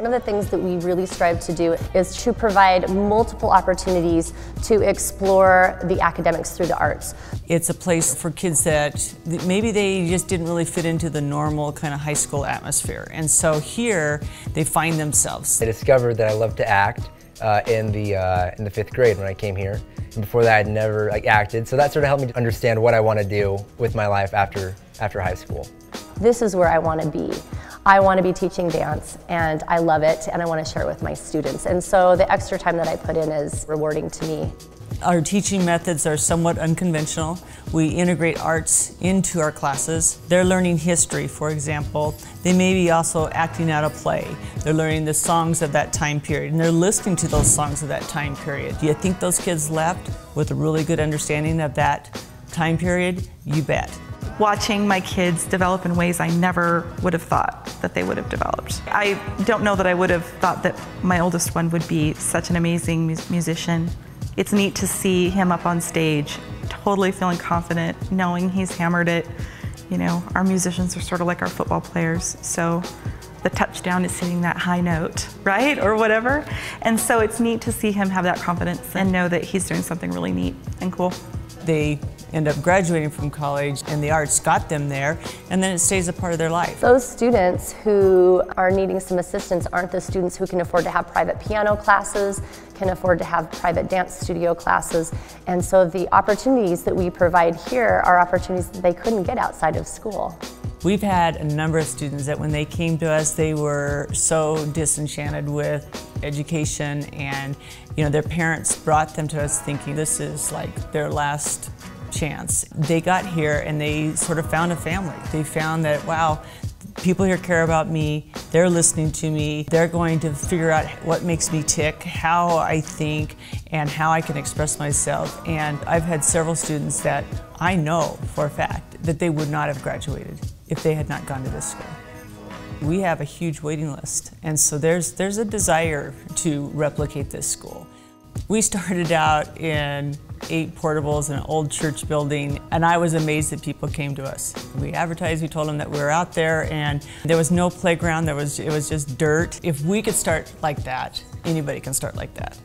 One of the things that we really strive to do is to provide multiple opportunities to explore the academics through the arts. It's a place for kids that maybe they just didn't really fit into the normal kind of high school atmosphere. And so here they find themselves. I discovered that I love to act in the 5th grade when I came here. And before that I'd never acted, so that sort of helped me to understand what I want to do with my life after high school. This is where I want to be. I want to be teaching dance, and I love it, and I want to share it with my students. And so the extra time that I put in is rewarding to me. Our teaching methods are somewhat unconventional. We integrate arts into our classes. They're learning history, for example. They may be also acting out a play. They're learning the songs of that time period, and they're listening to those songs of that time period. Do you think those kids left with a really good understanding of that time period? You bet. Watching my kids develop in ways I never would have thought that they would have developed. I don't know that I would have thought that my oldest one would be such an amazing musician. It's neat to see him up on stage, totally feeling confident, knowing he's hammered it. You know, our musicians are sort of like our football players, so the touchdown is hitting that high note, right? Or whatever. And so it's neat to see him have that confidence and know that he's doing something really neat and cool. They end up graduating from college, and the arts got them there, and then it stays a part of their life. Those students who are needing some assistance aren't the students who can afford to have private piano classes, can afford to have private dance studio classes, and so the opportunities that we provide here are opportunities that they couldn't get outside of school. We've had a number of students that when they came to us, they were so disenchanted with education, and their parents brought them to us thinking this is like their last chance. They got here and they sort of found a family. They found that, wow, people here care about me, they're listening to me, they're going to figure out what makes me tick, how I think, and how I can express myself. And I've had several students that I know for a fact that they would not have graduated if they had not gone to this school. We have a huge waiting list, and so there's a desire to replicate this school. We started out in 8 portables in an old church building, and I was amazed that people came to us. We advertised, we told them that we were out there, and there was no playground, it was just dirt. If we could start like that, anybody can start like that.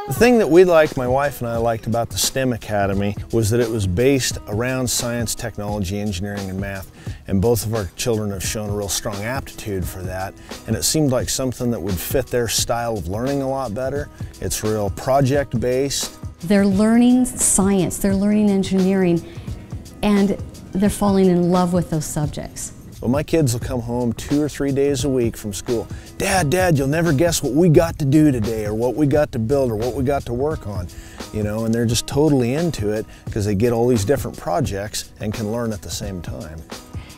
The thing that we liked, my wife and I liked about the STEM Academy, was that it was based around science, technology, engineering, and math. And both of our children have shown a real strong aptitude for that. And it seemed like something that would fit their style of learning a lot better. It's real project-based. They're learning science, they're learning engineering, and they're falling in love with those subjects. Well, my kids will come home 2 or 3 days a week from school. Dad, you'll never guess what we got to do today, or what we got to build, or what we got to work on. And they're just totally into it because they get all these different projects and can learn at the same time.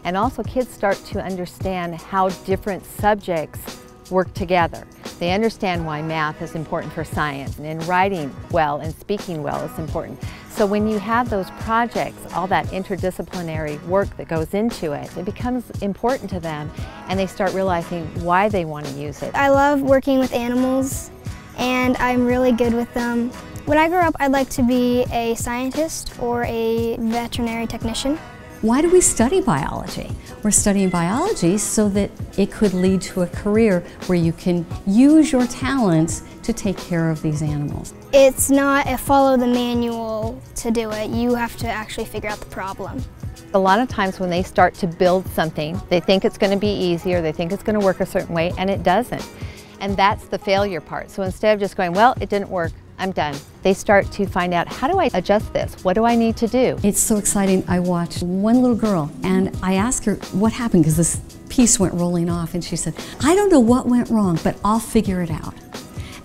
And also kids start to understand how different subjects work together. They understand why math is important for science, and writing well and speaking well is important. So when you have those projects, all that interdisciplinary work that goes into it, it becomes important to them and they start realizing why they want to use it. I love working with animals and I'm really good with them. When I grow up, I'd like to be a scientist or a veterinary technician. Why do we study biology? We're studying biology so that it could lead to a career where you can use your talents to take care of these animals. It's not a follow the manual to do it. You have to actually figure out the problem. A lot of times when they start to build something, they think it's going to be easy or they think it's going to work a certain way, and it doesn't. And that's the failure part. So instead of just going, well, it didn't work, I'm done, they start to find out, how do I adjust this? What do I need to do? It's so exciting. I watched one little girl and I asked her what happened because this piece went rolling off and she said, I don't know what went wrong, but I'll figure it out.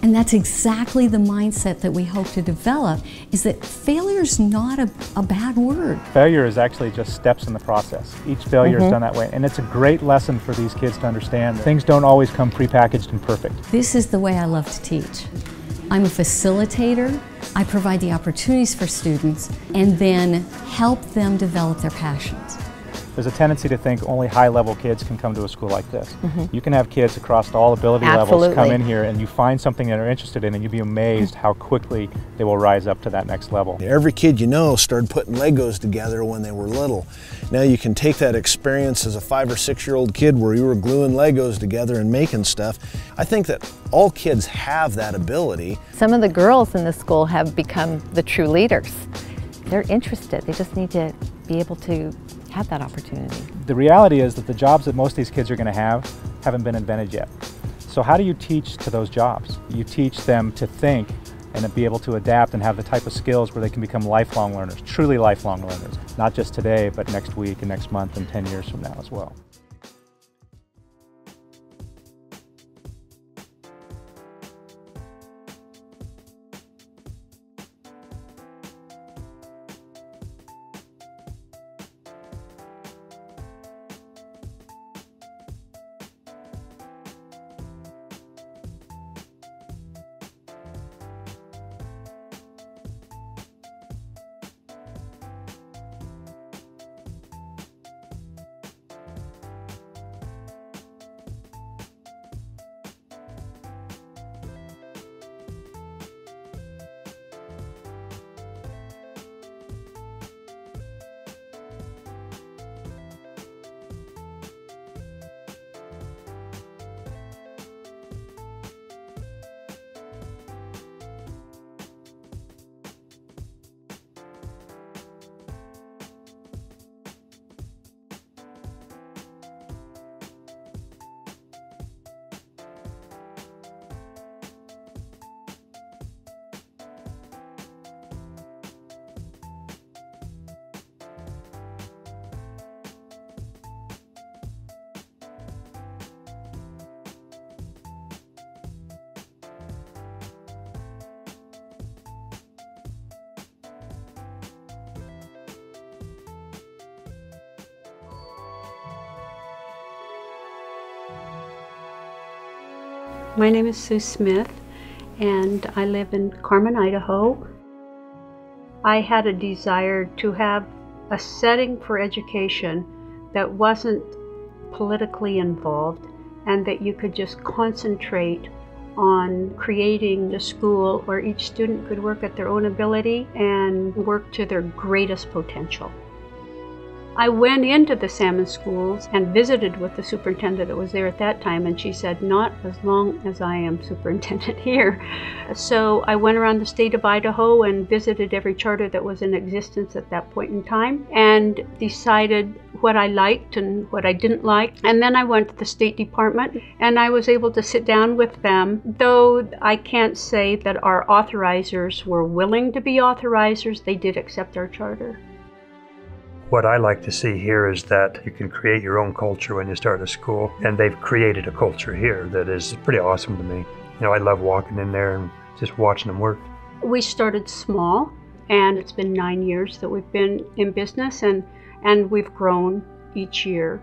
And that's exactly the mindset that we hope to develop, is that failure is not a bad word. Failure is actually just steps in the process. Each failure is done that way. And it's a great lesson for these kids to understand that things don't always come prepackaged and perfect. This is the way I love to teach. I'm a facilitator. I provide the opportunities for students and then help them develop their passions. There's a tendency to think only high-level kids can come to a school like this. You can have kids across all ability levels come in here and you find something that they're interested in and you'd be amazed how quickly they will rise up to that next level. Every kid you know started putting Legos together when they were little. Now you can take that experience as a 5 or 6-year-old kid where you were gluing Legos together and making stuff. I think that all kids have that ability. Some of the girls in the school have become the true leaders. They're interested. They just need to be able to have that opportunity. The reality is that the jobs that most of these kids are going to have haven't been invented yet. So how do you teach to those jobs? You teach them to think and to be able to adapt and have the type of skills where they can become lifelong learners, truly lifelong learners, not just today, but next week and next month and 10 years from now as well. My name is Sue Smith and I live in Carmen, Idaho. I had a desire to have a setting for education that wasn't politically involved and that you could just concentrate on creating a school where each student could work at their own ability and work to their greatest potential. I went into the Salmon Schools and visited with the superintendent that was there at that time, and she said, not as long as I am superintendent here. So I went around the state of Idaho and visited every charter that was in existence at that point in time and decided what I liked and what I didn't like. And then I went to the State Department and I was able to sit down with them, though I can't say that our authorizers were willing to be authorizers. They did accept our charter. What I like to see here is that you can create your own culture when you start a school, and they've created a culture here that is pretty awesome to me. You know, I love walking in there and just watching them work. We started small, and it's been 9 years that we've been in business, and we've grown each year.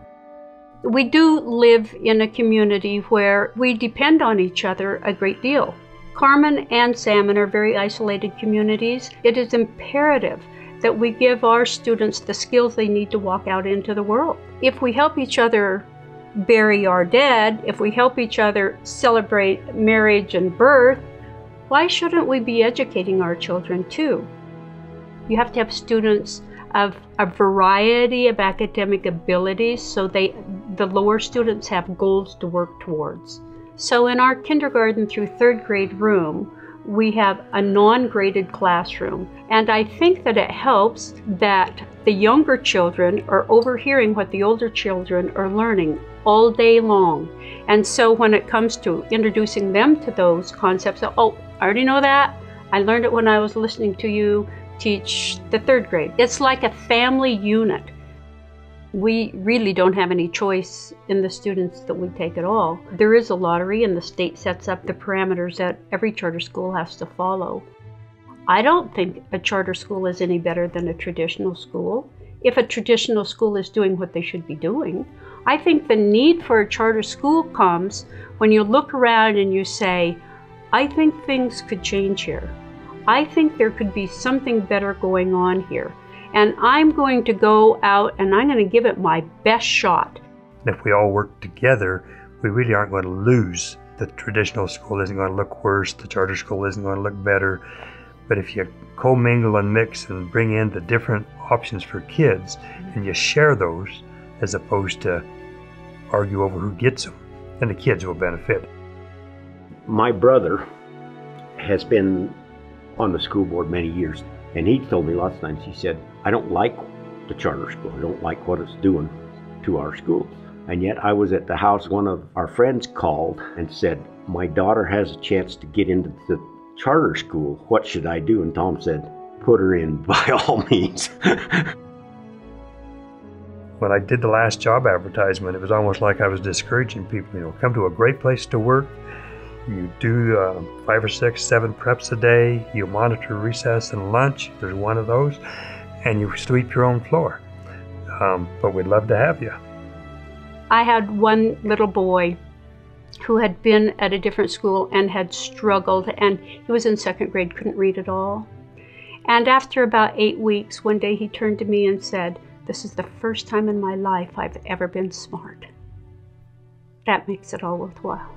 We do live in a community where we depend on each other a great deal. Carmen and Salmon are very isolated communities. It is imperative that we give our students the skills they need to walk out into the world. If we help each other bury our dead, if we help each other celebrate marriage and birth, why shouldn't we be educating our children too? You have to have students of a variety of academic abilities so the lower students have goals to work towards. So in our kindergarten through third grade room, we have a non-graded classroom. And I think that it helps that the younger children are overhearing what the older children are learning all day long. And so when it comes to introducing them to those concepts, oh, I already know that. I learned it when I was listening to you teach the third grade. It's like a family unit. We really don't have any choice in the students that we take at all. There is a lottery and the state sets up the parameters that every charter school has to follow. I don't think a charter school is any better than a traditional school. If a traditional school is doing what they should be doing, I think the need for a charter school comes when you look around and you say, I think things could change here. I think there could be something better going on here. And I'm going to go out and I'm going to give it my best shot. If we all work together, we really aren't going to lose. The traditional school isn't going to look worse, the charter school isn't going to look better. But if you commingle and mix and bring in the different options for kids and you share those as opposed to argue over who gets them, then the kids will benefit. My brother has been on the school board many years, and he told me lots of times, he said, I don't like the charter school. I don't like what it's doing to our schools. And yet I was at the house, one of our friends called and said, my daughter has a chance to get into the charter school. What should I do? And Tom said, put her in by all means. When I did the last job advertisement, it was almost like I was discouraging people, come to a great place to work. You do 5 or 6, 7 preps a day. You monitor recess and lunch. There's one of those. And you sweep your own floor. But we'd love to have you. I had one little boy who had been at a different school and had struggled, and he was in 2nd grade, couldn't read at all. And after about 8 weeks, one day he turned to me and said, this is the first time in my life I've ever been smart. That makes it all worthwhile.